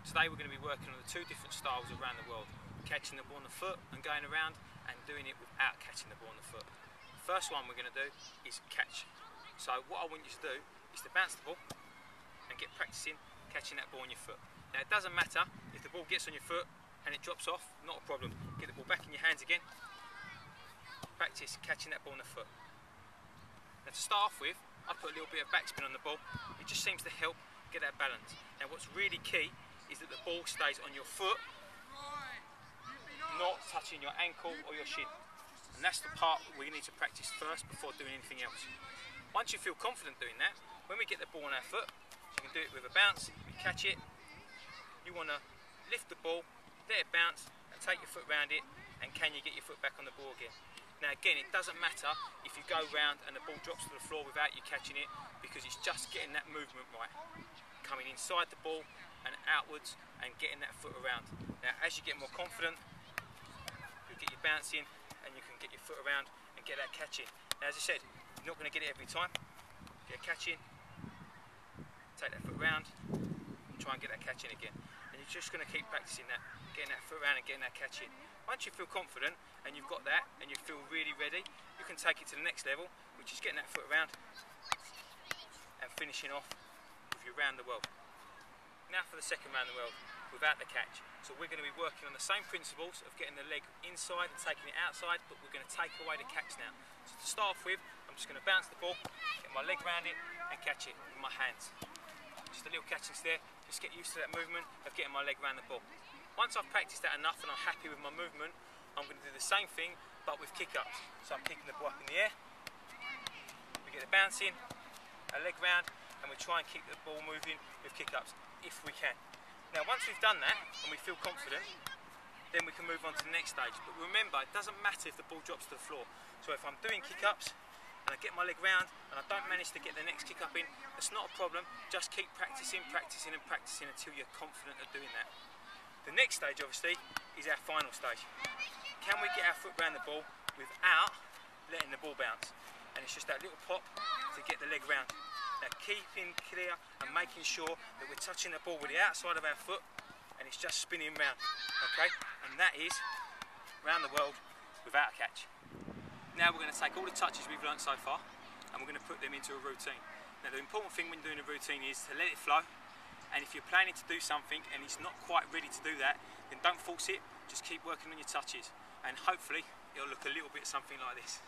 Today we're going to be working on the two different styles around the world, catching the ball on the foot and going around, and doing it without catching the ball on the foot. The first one we're going to do is catch. So what I want you to do is to bounce the ball and get practicing catching that ball on your foot. Now it doesn't matter if the ball gets on your foot and it drops off, not a problem. Get the ball back in your hands again. Practice catching that ball on the foot. Now to start off with, I put a little bit of backspin on the ball. It just seems to help get that balance. Now what's really key is that the ball stays on your foot, not touching your ankle or your shin. And that's the part we need to practice first before doing anything else. Once you feel confident doing that, when we get the ball on our foot, you can do it with a bounce, you catch it, you want to lift the ball, let it bounce and take your foot around it, and can you get your foot back on the ball again. Now again, it doesn't matter if you go round and the ball drops to the floor without you catching it, because it's just getting that movement right. Coming inside the ball and outwards and getting that foot around. Now as you get more confident, you'll get your bouncing and you can get your foot around and get that catching. Now as I said, you're not going to get it every time. Get a catching, take that foot around and try and get that catching again. And you're just going to keep practicing that, getting that foot around and getting that catching. Once you feel confident and you've got that and you feel really ready, you can take it to the next level, which is getting that foot around and finishing off with your round the world. Now for the second round the world, without the catch. So we're going to be working on the same principles of getting the leg inside and taking it outside, but we're going to take away the catch now. So to start off with, I'm just going to bounce the ball, get my leg around it and catch it with my hands. Just a little catching there, just get used to that movement of getting my leg around the ball. Once I've practiced that enough and I'm happy with my movement, I'm going to do the same thing but with kick-ups. So I'm kicking the ball up in the air, we get the bouncing, a leg round, and we try and keep the ball moving with kick-ups if we can. Now once we've done that and we feel confident, then we can move on to the next stage. But remember, it doesn't matter if the ball drops to the floor. So if I'm doing kick-ups and I get my leg round and I don't manage to get the next kick-up in, that's not a problem. Just keep practicing, practicing and practicing until you're confident of doing that. The next stage obviously is our final stage. Can we get our foot around the ball without letting the ball bounce? And it's just that little pop to get the leg round. Now keeping clear and making sure that we're touching the ball with the outside of our foot and it's just spinning round, okay? And that is round the world without a catch. Now we're going to take all the touches we've learnt so far and we're going to put them into a routine. Now the important thing when doing a routine is to let it flow, and if you're planning to do something and it's not quite ready to do that, then don't force it, just keep working on your touches and hopefully it'll look a little bit something like this.